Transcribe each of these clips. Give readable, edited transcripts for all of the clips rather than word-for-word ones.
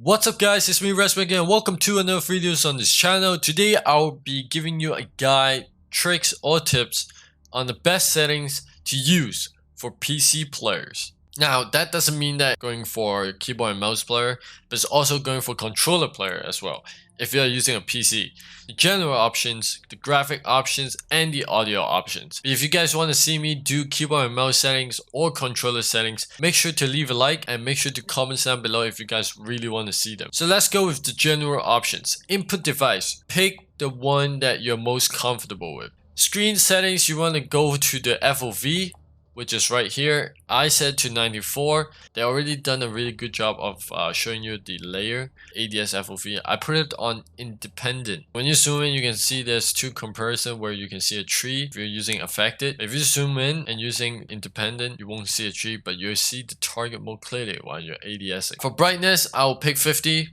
What's up guys, it's me Rezmag and welcome to another videos on this channel. Today I'll be giving you a guide, tricks or tips on the best settings to use for PC players. Now that doesn't mean that going for keyboard and mouse player, but it's also going for controller player as well. If you're using a PC, the general options, the graphic options, and the audio options. If you guys want to see me do keyboard and mouse settings or controller settings, make sure to leave a like and make sure to comment down below if you guys really want to see them. So let's go with the general options. Input device, pick the one that you're most comfortable with. Screen settings, you want to go to the FOV, which is right here. I set to 94. They already done a really good job of showing you the layer ADS FOV. I put it on independent. When you zoom in, you can see there's two comparison where you can see a tree if you're using affected. If you zoom in and using independent, you won't see a tree, but you'll see the target more clearly while you're ADSing. For brightness, I'll pick 50,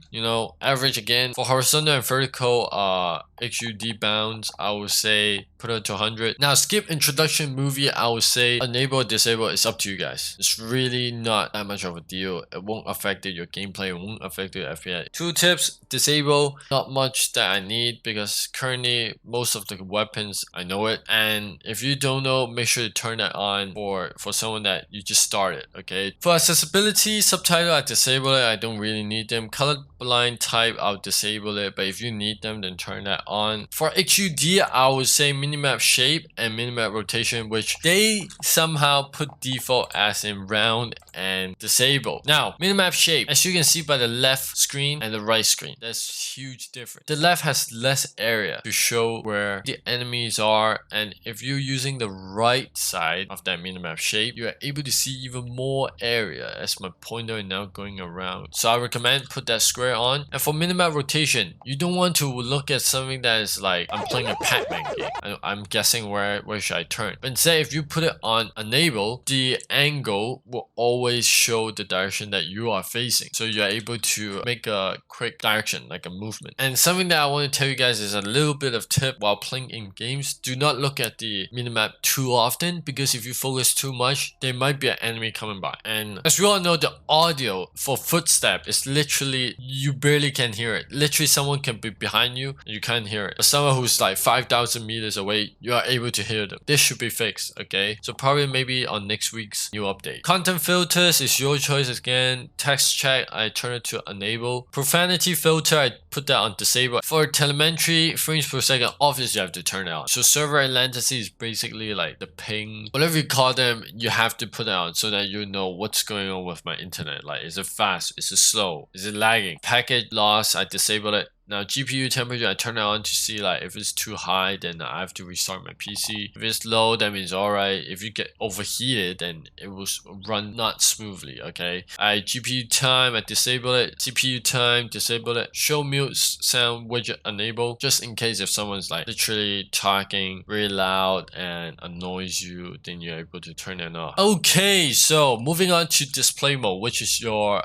average again. For horizontal and vertical HUD bounds, I would say put it to 100. Now skip introduction movie, I would say enable or disable. It's up to you guys. It's really not that much of a deal. It won't affect your gameplay, it won't affect your FPS. Two tips: disable, not much that I need because currently most of the weapons I know it, and if you don't know, make sure to turn that on for someone that you just started. Okay, for accessibility, subtitle, I disable it. I don't really need them. Colorblind type, I'll disable it, but if you need them, then turn that on. For HUD, I would say minimap shape and minimap rotation, which they somehow put default as in round and disable. Now minimap shape, as you can see by the left screen and the right screen, there's huge difference. The left has less area to show where the enemies are, and if you're using the right side of that minimap shape, you are able to see even more area as my pointer is now going around. So I recommend put that square on. And for minimap rotation, you don't want to look at something that is like I'm playing a Pac-Man game. I'm guessing where should I turn. But instead, if you put it on enable, the angle will always show the direction that you are facing. So you're able to make a quick direction, like a movement. And something that I want to tell you guys is a little bit of tip while playing in games. Do not look at the minimap too often, because if you focus too much, there might be an enemy coming by. And as we all know, the audio for footstep is literally, you barely can hear it. Literally someone can be behind you and you can't hear it. But someone who's like 5,000 meters away, you are able to hear them. This should be fixed, okay? So probably maybe on next week's new update. Content filters is your choice again. Text check, I turn it to enable. Profanity filter, I put that on disable. For telemetry, frames per second, obviously you have to turn it on. So server latency is basically like the ping, whatever you call them, you have to put it on so that you know what's going on with my internet. Like, is it fast? Is it slow? Is it lagging? Packet loss, I disable it. Now GPU temperature, I turn it on to see like if it's too high, then I have to restart my PC. If it's low, that means alright. If you get overheated, then it will run not smoothly, okay? GPU time, I disable it. CPU time, disable it. Show mute sound widget enable, just in case if someone's like literally talking really loud and annoys you, then you're able to turn it off. Okay, so moving on to display mode, which is your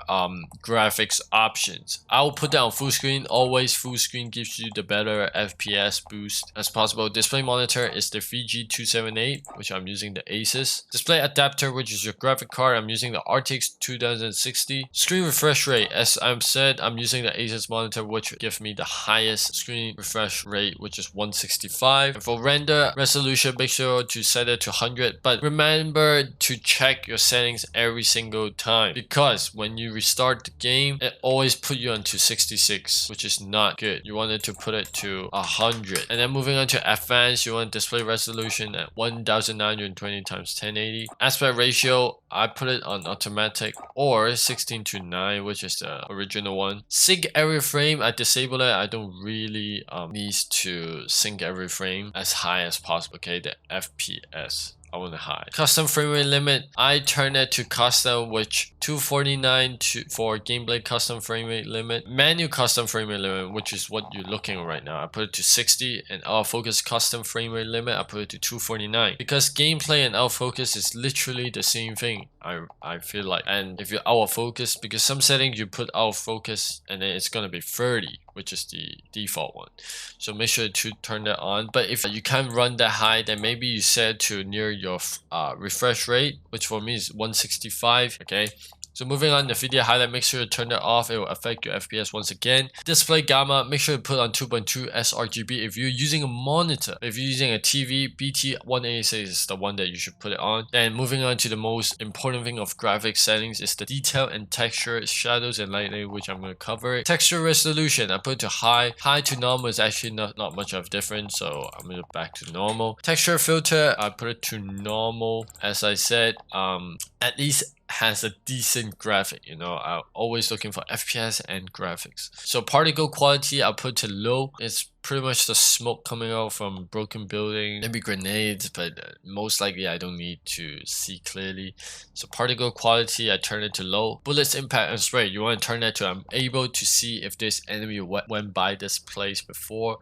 graphics options. I will put that on full screen. Always full screen gives you the better FPS boost as possible. Display monitor is the VG278, which I'm using the Asus. Display adapter, which is your graphic card, I'm using the RTX 2060. Screen refresh rate, as I've said, I'm using the Asus monitor, which gives me the highest screen refresh rate, which is 165. And for render resolution, make sure to set it to 100, but remember to check your settings every single time, because when you restart the game, it always put you onto 66, which is not good. You wanted to put it to 100. And then moving on to advanced, you want display resolution at 1920 times 1080. Aspect ratio, I put it on automatic or 16:9, which is the original one. Sync every frame, I disable it. I don't really need to sync every frame as high as possible, okay? The FPS, I want it high. Custom frame rate limit, I turn it to custom, which 249 for gameplay custom frame rate limit. Manual custom frame rate limit, which is what you're looking at right now, I put it to 60. And autofocus custom frame rate limit, I put it to 249. Because gameplay and autofocus is literally the same thing, I feel like. And if you're autofocus, because some settings you put autofocus and then it's gonna be 30, which is the default one. So make sure to turn that on. But if you can't run that high, then maybe you set to near your refresh rate, which for me is 165, okay? So moving on, the video highlight, make sure to turn that off. It will affect your FPS once again. Display gamma, make sure to put on 2.2 sRGB if you're using a monitor. If you're using a TV, BT186 is the one that you should put it on. Then moving on to the most important thing of graphics settings is the detail and texture, shadows and lighting, which I'm going to cover. Texture resolution, I put it to high. High to normal is actually not much of a difference, so I'm going to back to normal. Texture filter, I put it to normal. As I said, at least has a decent graphic, you know. I'm always looking for FPS and graphics. So particle quality, I'll put to low. It's pretty much the smoke coming out from broken building, maybe grenades, but most likely I don't need to see clearly. So particle quality, I turn it to low. Bullets impact and spray, you want to turn that to I'm able to see if this enemy went by this place before,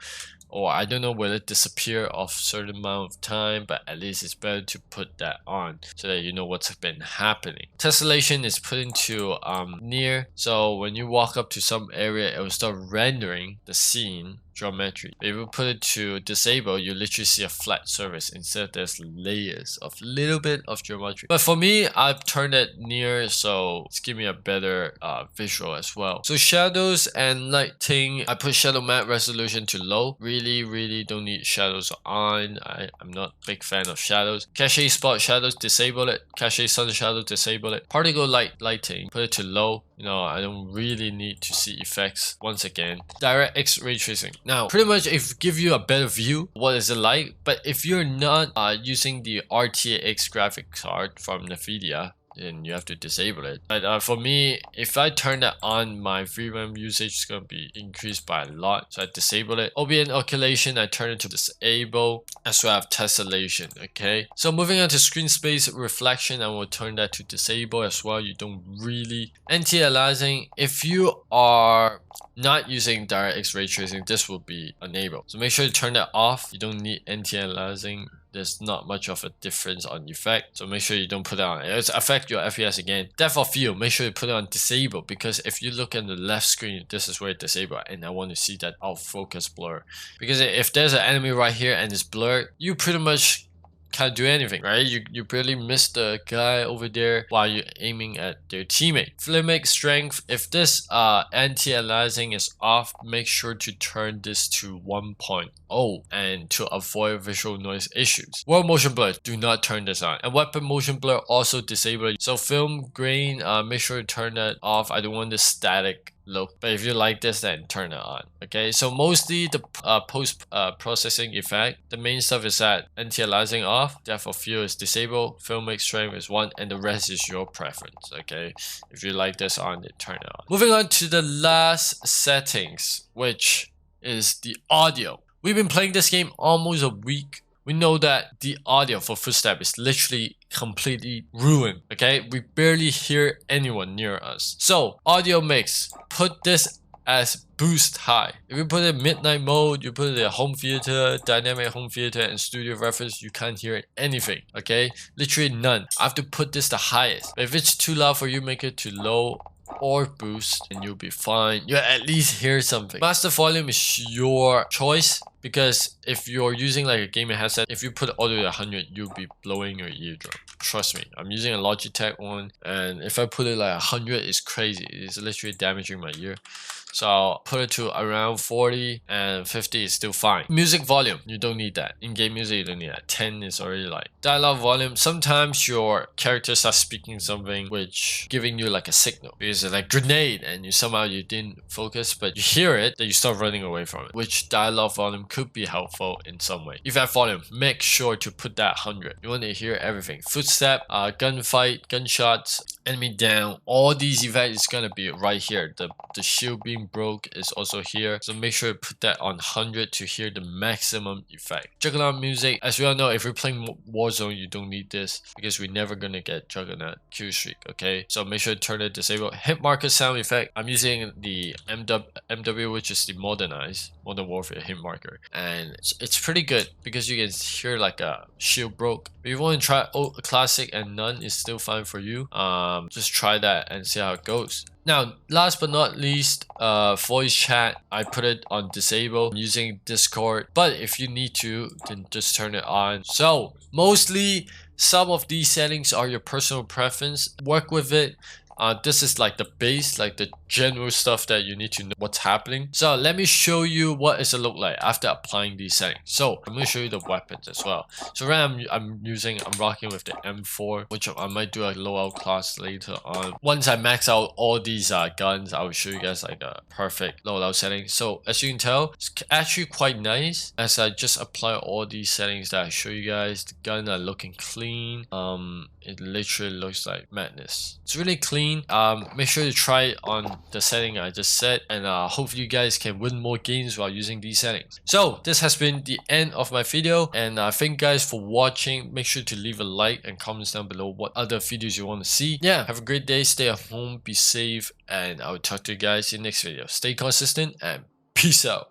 or I don't know, will it disappear off a certain amount of time, but at least it's better to put that on so that you know what's been happening. Tessellation is put into near, so when you walk up to some area, it will start rendering the scene geometry. If you put it to disable, you literally see a flat surface instead there's layers of little bit of geometry. But for me, I've turned it near, so it's giving me a better visual as well. So shadows and lighting, I put shadow matte resolution to low. Really don't need shadows on. I'm not a big fan of shadows. Cache spot shadows, disable it. Cache sun shadow, disable it. Particle lighting, put it to low. You know, I don't really need to see effects. Once again, DirectX ray tracing. Now, pretty much it give you a better view. What is it like? But if you're not using the RTX graphics card from NVIDIA, then you have to disable it. But for me, if I turn that on, my VRAM usage is going to be increased by a lot, so I disable it. OBN occultation, I turn it to disable, as well as tessellation. Okay, so moving on to screen space reflection, I will turn that to disable as well. You don't really anti-aliasing. If you are not using DirectX ray tracing, this will be enabled, so make sure you turn that off. You don't need anti-aliasing. There's not much of a difference on effect, so make sure you don't put it on. It's affect your FPS again. Depth of field, make sure you put it on disable, because if you look at the left screen, this is where it's disabled, and I want to see that out focus blur. Because if there's an enemy right here and it's blurred, you pretty much can't do anything, right? You barely miss the guy over there while you're aiming at their teammate. Filmic strength, if this anti-aliasing is off, make sure to turn this to 1.0 and to avoid visual noise issues. World motion blur, do not turn this on. And weapon motion blur, also disable. So film grain, make sure to turn that off. I don't want this static look, but if you like this, then turn it on. Okay, so mostly the post processing effect, the main stuff is that anti-aliasing off, depth of field is disabled, filmic strength is 1, and the rest is your preference. Okay, if you like this on, then turn it on. Moving on to the last settings, which is the audio. We've been playing this game almost a week. We know that the audio for Footstep is literally completely ruined. Okay, we barely hear anyone near us. So audio mix, put this as boost high. If you put it in midnight mode, you put it in home theater, dynamic home theater, and studio reference, you can't hear anything. Okay, literally none. I have to put this the highest. But if it's too loud for you, make it to low or boost, and you'll be fine. You at least hear something. Master volume is your choice, because if you're using like a gaming headset, if you put it all the way to 100, you'll be blowing your eardrum. Trust me, I'm using a Logitech one, and if I put it like 100, it's crazy. It's literally damaging my ear. So I'll put it to around 40, and 50 is still fine. Music volume, you don't need that. In-game music, you don't need that. 10 is already like. Dialogue volume, sometimes your character starts speaking something which giving you like a signal. Because it's like grenade, and you didn't focus, but you hear it, then you start running away from it. Which dialogue volume could be helpful in some way. Effect volume, make sure to put that 100. You want to hear everything. Footstep, gunfight, gunshots, enemy down, all these effects is gonna be right here. The shield being broke is also here, so make sure to put that on 100 to hear the maximum effect. Juggernaut music, as we all know, if you're playing Warzone, you don't need this, because we're never gonna get Juggernaut kill streak. Okay, so make sure to turn it disabled. Hit marker sound effect, I'm using the MW, which is the Modern Warfare hit marker, and it's pretty good because you can hear like a shield broke. If you want to try classic and none, is still fine for you. Just try that and see how it goes. Now, last but not least, voice chat, I put it on disable. I'm using Discord, but if you need to, then just turn it on. So mostly some of these settings are your personal preference. Work with it. This is like the base, like the general stuff that you need to know what's happening. So let me show you what does it look like after applying these settings. So I'm going to show you the weapons as well. So right now I'm rocking with the M4, which I might do a loadout class later on. Once I max out all these guns, I will show you guys like a perfect loadout setting. So as you can tell, it's actually quite nice as I just apply all these settings that I show you guys. The gun are looking clean. It literally looks like madness. It's really clean. Make sure to try it on the setting I just set, and hopefully you guys can win more games while using these settings. So this has been the end of my video, and thank you guys for watching. Make sure to leave a like and comments down below what other videos you want to see. Yeah, have a great day, stay at home, be safe, and I will talk to you guys in the next video. Stay consistent and peace out.